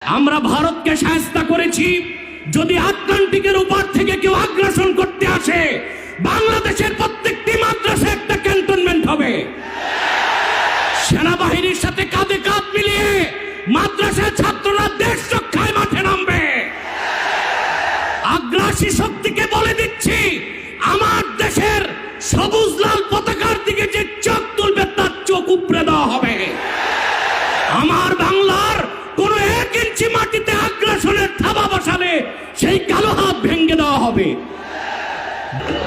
আমরা ভারতকে শায়েস্তা করেছি। যদি আটলান্টিকের উপর থেকে কেউ আগ্রাসন করতে আসে, বাংলাদেশের প্রত্যেকটি মাদ্রাসায় একটা ক্যান্টনমেন্ট হবে। সেনাবাহিনীর সাথে কাঁধে কাঁধ মিলিয়ে মাদ্রাসার ছাত্ররা দেশ রক্ষায় মাঠে নামবে। আগ্রাসী শক্তিকে বলে দিচ্ছি, আমার দেশের সবুজ লাল পতাকার দিকে যে চোখ তুলবে তার চোখ উপড়ে দেওয়া হবে। আমার বাংলার কোন 1 ইঞ্চি মাটিতে আগ্রাসনের থাবা বসালে সেই কালো হাত ভেঙে দেওয়া হবে।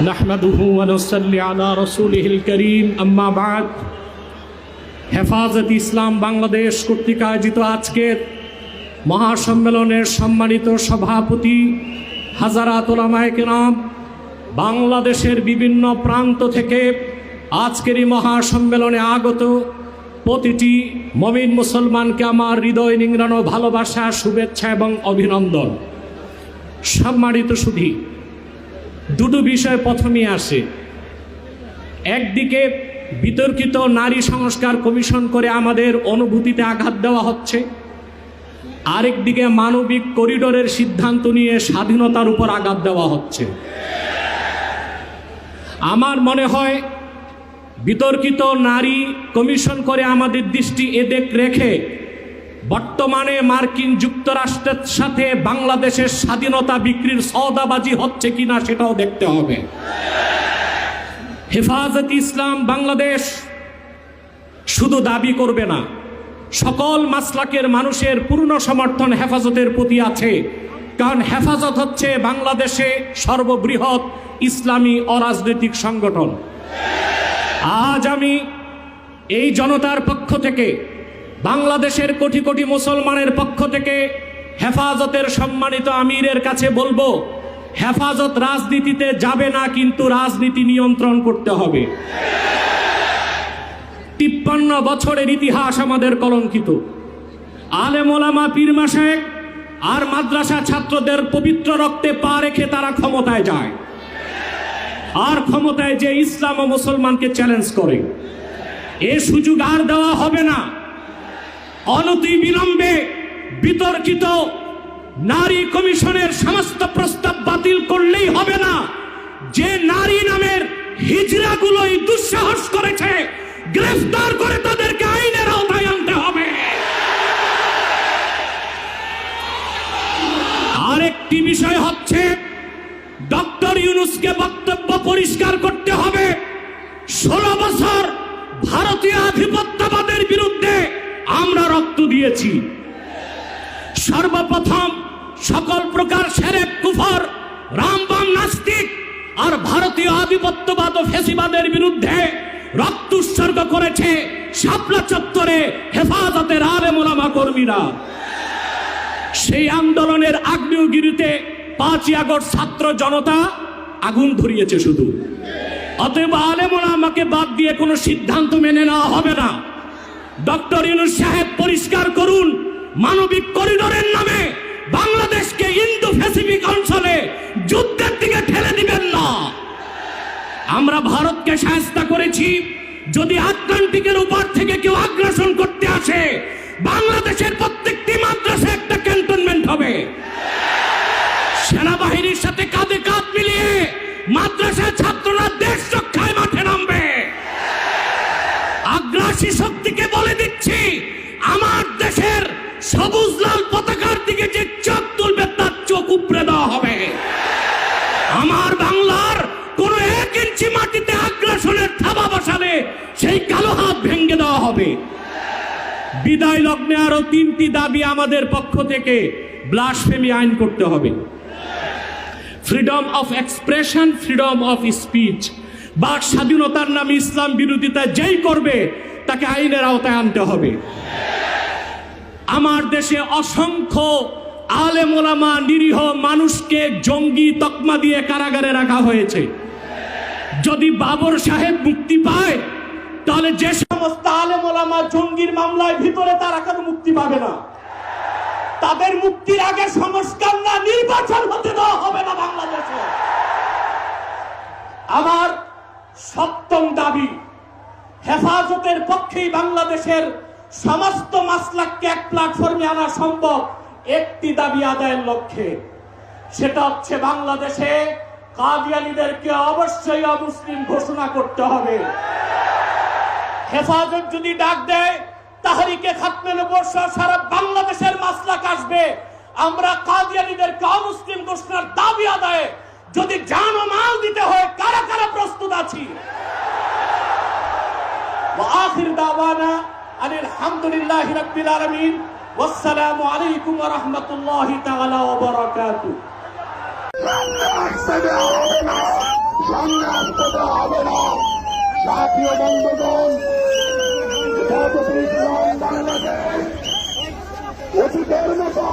নাহমাদুহু ওয়া নুসাল্লি আলা রাসূলিহিল কারীম, আম্মা বাদ। হেফাজত ইসলাম বাংলাদেশ কর্তৃক আয়োজিত আজকের মহাসম্মেলনের সম্মানিত সভাপতি হাজারাত উলামায়ে কেরাম, বাংলাদেশের বিভিন্ন প্রান্ত থেকে আজকের এই মহাসম্মেলনে আগত প্রতিটি মুমিন মুসলমানকে আমার হৃদয় নিংড়ানো ভালোবাসা, শুভেচ্ছা এবং অভিনন্দন। সম্মানিত সুধী, দুটো বিষয় প্রথমেই আসে। একদিকে বিতর্কিত নারী সংস্কার কমিশন করে আমাদের অনুভূতিতে আঘাত দেওয়া হচ্ছে, আরেকদিকে মানবিক করিডোরের সিদ্ধান্ত নিয়ে স্বাধীনতার উপর আঘাত দেওয়া হচ্ছে। আমার মনে হয় বিতর্কিত নারী কমিশন করে আমাদের দৃষ্টি এদিক রেখে বর্তমানে মার্কিন যুক্তরাষ্ট্রের সাথে বাংলাদেশের স্বাধীনতা বিক্রির সওদাবাজি হচ্ছে কিনা সেটাও দেখতে হবে। হেফাজত ইসলাম বাংলাদেশ শুধু দাবি করবে না, সকল মাসলাকের মানুষের পূর্ণ সমর্থন হেফাজতের প্রতি আছে। কারণ হেফাজত হচ্ছে বাংলাদেশে সর্ববৃহৎ ইসলামী অরাজনৈতিক সংগঠন। আজ আমি এই জনতার পক্ষ থেকে, বাংলাদেশের কোটি কোটি মুসলমানের পক্ষ থেকে হেফাজতের সম্মানিত আমিরের কাছে বলবো, হেফাজত রাজনীতিতে যাবে না, কিন্তু রাজনীতি নিয়ন্ত্রণ করতে হবে। 53 বছরের ইতিহাস আমাদের কলঙ্কিত। আলেম ওলামা, পীর মাশায়েখ আর মাদ্রাসা ছাত্রদের পবিত্র রক্তে পা রেখে তারা ক্ষমতায় যায়, আর ক্ষমতায় যে ইসলাম ও মুসলমানকে চ্যালেঞ্জ করে। এ সুযোগ আর দেওয়া হবে না। অনতি বিলম্বে বিতর্কিত নারী কমিশনের সমস্ত প্রস্তাব বাতিল করলেই হবে না। যে নারী নামের হিজড়াগুলোই দুঃসাহস করেছে, গ্রেফতার করে তাদেরকে আইনের আওতায় আনতে হবে। আরেকটি বিষয় হচ্ছে, ডক্টর ইউনূসকে বক্তব্য পরিষ্কার করতে হবে। 16 বছর ভারতীয় আধিপত্যবাদের বিরুদ্ধে আমরা রক্ত দিয়েছি। সর্বপ্রথম সকল প্রকার শিরক, কুফর, রামবাম, নাস্তিক আর ভারতীয় আধিপত্যবাদ ও ফ্যাসিবাদের বিরুদ্ধে রক্ত উৎসর্গ করেছে শাপলা চত্বরে হেফাজতের আলেম ওলামা কর্মীরা। সেই আন্দোলনের আগ্নেয়গিরিতে 5ই আগস্ট ছাত্র জনতা আগুন ধরিয়েছে শুধু। অতএব আলেম ওলামাকে বাদ দিয়ে কোনো সিদ্ধান্ত মেনে নেওয়া হবে না। ডক্টর ইউনূস সাহেব পরিষ্কার করুন, মানবিক করিডোরের নামে বাংলাদেশকে ইন্দো প্যাসিফিক অঞ্চলে যুদ্ধের দিকে ঠেলে দিবেন না। আমরা ভারতকে শায়েস্তা করেছি। যদি আটলান্টিকের উপর থেকে কেউ আগ্রাসন করতে আসে, বাংলাদেশের প্রত্যেকটি মাদ্রাসায় একটা ক্যান্টনমেন্ট হবে। সেনাবাহিনীর সাথে কাঁধে কাঁধ মিলিয়ে মাদ্রাসার ছাত্ররা দেশ রক্ষায় মাঠে নামবে। আগ্রাসী শক্তিকে বলে দিচ্ছি, আমার দেশের সবুজ লাল পতাকার দিকে যে চোখ তুলবে তার চোখ উপড়ে দেওয়া হবে। আমার বাংলার কোন 1 ইঞ্চি মাটিতে আগ্রাসনের থাবা বসালে সেই কালো হাত ভেঙে দেওয়া হবে। বিদায় লগ্নে আরো 3টি দাবি আমাদের পক্ষ থেকে। ব্লাসফেমি আইন করতে হবে, freedom of expression, freedom of speech. বাক স্বাধীনতার নামে ইসলাম বিরোধিতা যেই করবে তাকে আইনের আওতায় আনতে হবে। আমার দেশে অসংখ্য আলেম ওলামা, নিরীহ মানুষকে জঙ্গি তকমা দিয়ে কারাগারে রাখা হয়েছে। যদি বাবর সাহেব মুক্তি পায়, তাহলে যে সমস্ত আলেম ওলামা জঙ্গির মামলায় ভিতরে, তারা কেন মুক্তি পাবে না? তাদের মুক্তির আগে সংস্কার না, নির্বাচন হতে দেওয়া হবে না বাংলাদেশে। আমার 7ম দাবি, হেফাজতের পক্ষেই বাংলাদেশের সমস্ত মাসলাককে এক প্ল্যাটফর্মে আনা সম্ভব, একটি দাবি আদায়ের লক্ষ্যে, সেটা হচ্ছে বাংলাদেশে কাদিয়ানীদেরকে অবশ্যই অমুসলিম ঘোষণা করতে হবে। হেফাজত যদি ডাক দেয়, তাহরিকে খাতমে নবুয়্বত সহ সারা বাংলাদেশের মাসলাক আসবে। আমরা কাদিয়ানীদেরকে অমুসলিম ঘোষণার দাবি আদায়ে যদি জান ও মাল দিতে হয়, কারা কারা প্রস্তুত আছি? ওয়া আখির দাওয়ানা আনিল হামদুলিল্লাহি রাব্বিল আলামিন। ওয়াসসালামু আলাইকুম ওয়া রাহমাতুল্লাহি তাআলা ওয়া বারাকাতুহু। জাতীয় বন্ধুগণ, হেফাজতে ইসলাম বাংলাদেশ অতীতের মতো